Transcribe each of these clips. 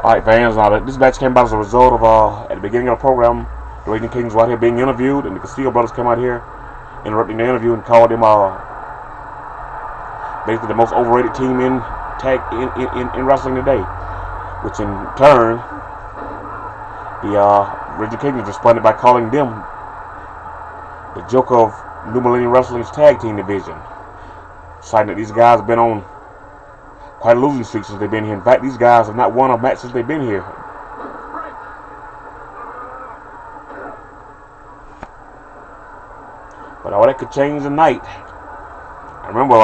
Alright, fans, now this match came about as a result of, at the beginning of the program, the Ragin Cajuns were out here being interviewed, and the Castillo brothers came out here interrupting the interview and called them basically the most overrated team in wrestling today. Which in turn, the Ragin Cajuns responded by calling them the joke of New Millennium Wrestling's tag team division, citing that these guys have been on quite a losing streak since they've been here. In fact, these guys have not won a match since they've been here. But all that could change tonight. I remember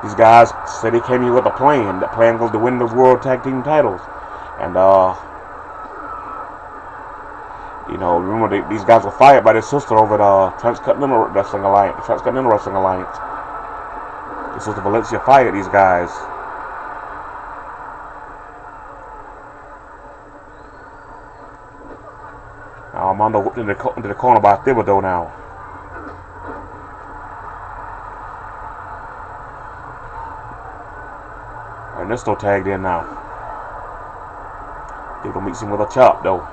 these guys said they came here with a plan. The plan was to win those World Tag Team titles. And you know, remember these guys were fired by their sister over at Transcontinental Wrestling Alliance. Transcontinental Wrestling Alliance. This was the Valencia fired these guys. Now Armando whipped into the corner by Thibideaux now. Ernesto tagged in now. Thibideaux meets him with a chop though.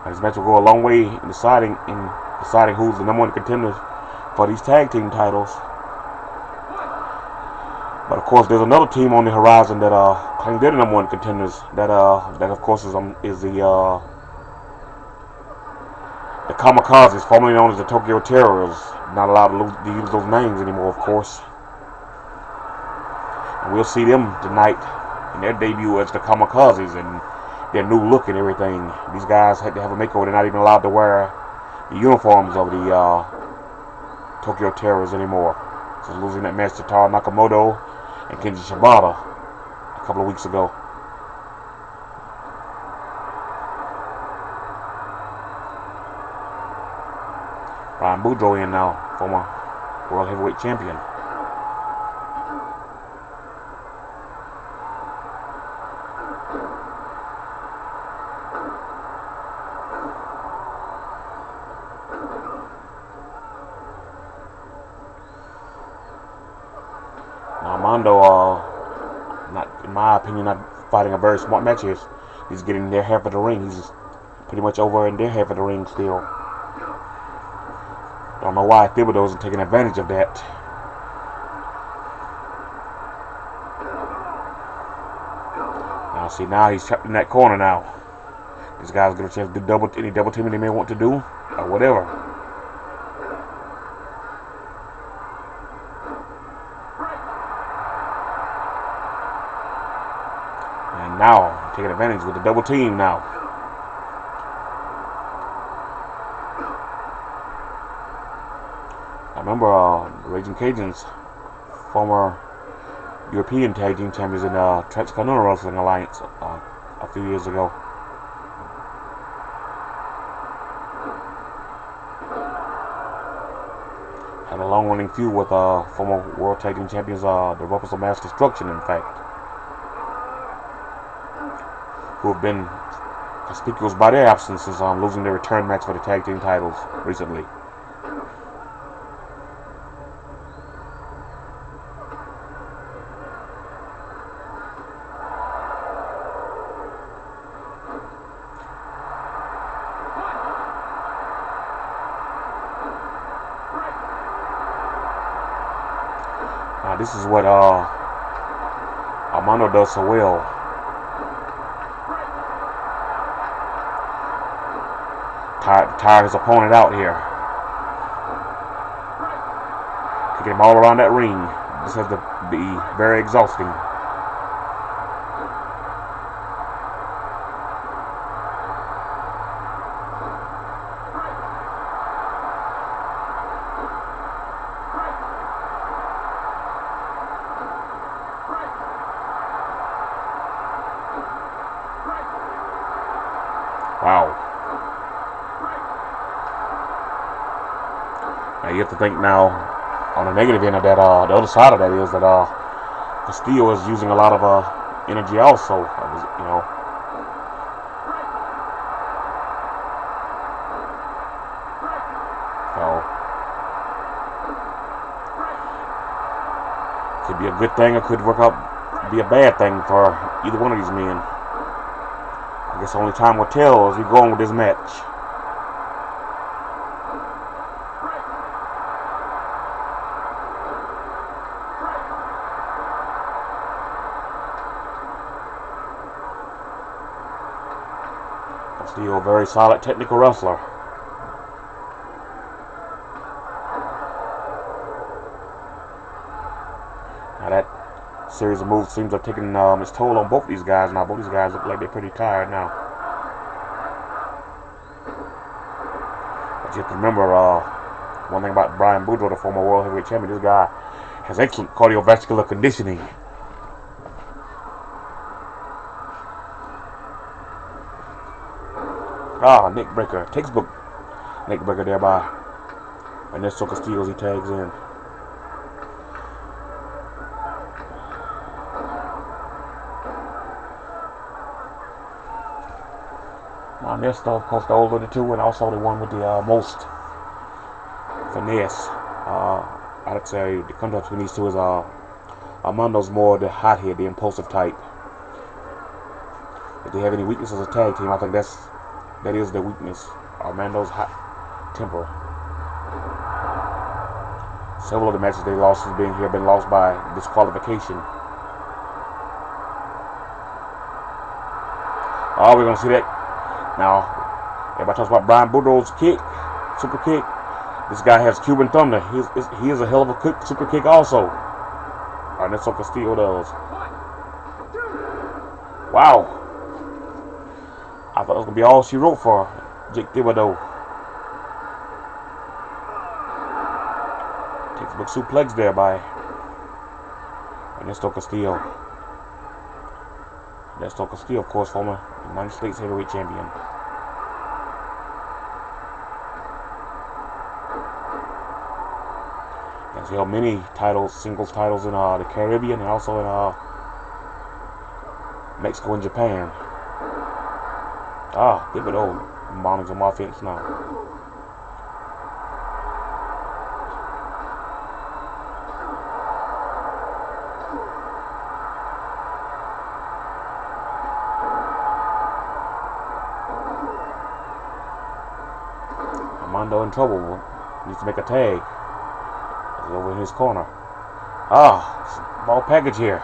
This match will go a long way in deciding who's the #1 contenders for these tag team titles. But of course, there's another team on the horizon that claims they're the #1 contenders. That of course is the Kamikazes, formerly known as the Tokyo Terrors. Not allowed to use those names anymore, of course. And we'll see them tonight in their debut as the Kamikazes and their new look and everything. These guys had to have a makeover. They're not even allowed to wear the uniforms of the Tokyo Terrors anymore. So losing that match to Taro Nakamoto and Kenji Shibata a couple of weeks ago. Boudreau in now, former World Heavyweight Champion. Armando, not in my opinion, not fighting a very smart match here. He's getting their half of the ring. He's pretty much over in their half of the ring still. Don't know why Thibideaux isn't taking advantage of that. Now see, now he's trapped in that corner now. These guys get a chance to do any double teaming they may want to do, or whatever. Now, taking advantage with the double team now. I remember Ragin Cajuns, former European Tag Team Champions in the Transcontinental Wrestling Alliance a few years ago. Had a long-running feud with former World Tag Team Champions, the Roughest of Mass Destruction, in fact, who have been conspicuous by their absence since losing their return match for the tag team titles recently. Now this is what Armando does so well. Tire his opponent out here. Taking him all around that ring. This has to be very exhausting. Wow. Now you have to think now, on the negative end of that, the other side of that is that Castillo is using a lot of energy also. You know, Could be a good thing or could work out be a bad thing for either one of these men. I guess only time will tell as we go on with this match. Still a very solid technical wrestler. Now that series of moves seems to have taken its toll on both these guys. Now both these guys look like they're pretty tired now. But you have to remember one thing about Brian Boudreau, the former World Heavyweight Champion. This guy has excellent cardiovascular conditioning. Neck breaker. Textbook neck breaker there by Ernesto Castillo as he tags in. Now Ernesto, of course, the older of the two, and also the one with the most finesse. I'd say the contrast between these two is Armando's more the hothead, the impulsive type. If they have any weaknesses as a tag team, I think that is their weakness. Armando's hot temper. Several of the matches they lost since being here have been lost by disqualification. Oh, we're gonna see that. Now, everybody talks about Brian Boudreau's kick, super kick. This guy has Cuban Thunder. He is a hell of a super kick also. Ernesto Castillo does. Wow. I thought it was going to be all she wrote for Jake Thibideaux. Textbook suplex there by Ernesto Castillo. Ernesto Castillo, of course, former United States Heavyweight Champion. He's held many titles, singles titles in the Caribbean and also in Mexico and Japan. Thibideaux mounting some offense now. Armando in trouble. Needs to make a tag. He's over in his corner. Small package here.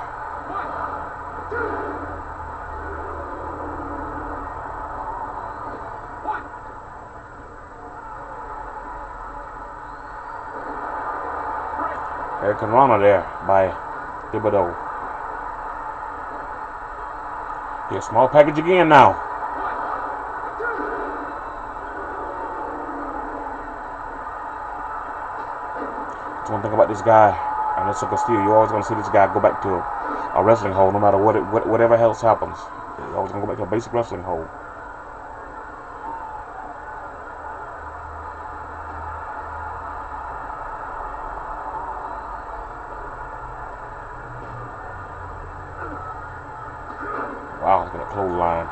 Rana there by Thibideaux. Here's a small package again now. That's one thing about this guy, Ernesto Castillo. You're always going to see this guy go back to a wrestling hole no matter whatever else happens. You're always going to go back to a basic wrestling hole. Wow, he's got a clothesline.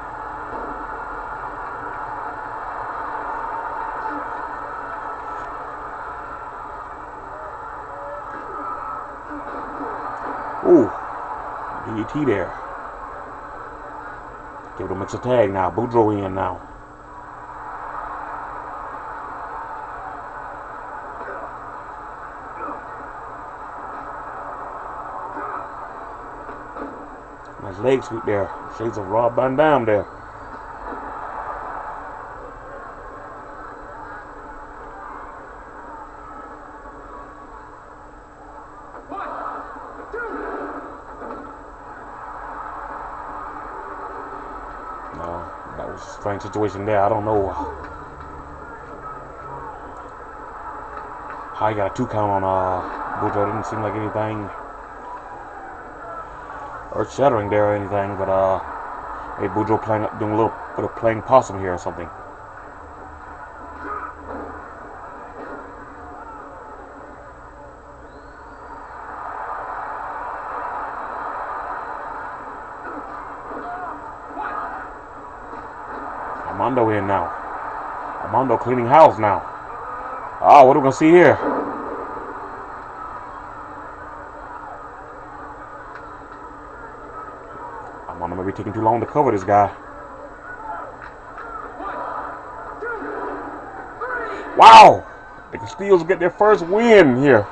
Ooh, DDT there. Give it a mix of tag now. Boudreau in now. Nice leg sweep there. Shades of Rob Van Dam there. No, that was a strange situation there. I don't know how he got a 2 count on Boudreau. Didn't seem like anything earth-shattering there or anything, but maybe Boudreau doing a little bit of playing possum here or something. Armando in now. Armando cleaning house now. What are we gonna see here? I don't know, maybe taking too long to cover this guy. Wow! The Castillos get their first win here.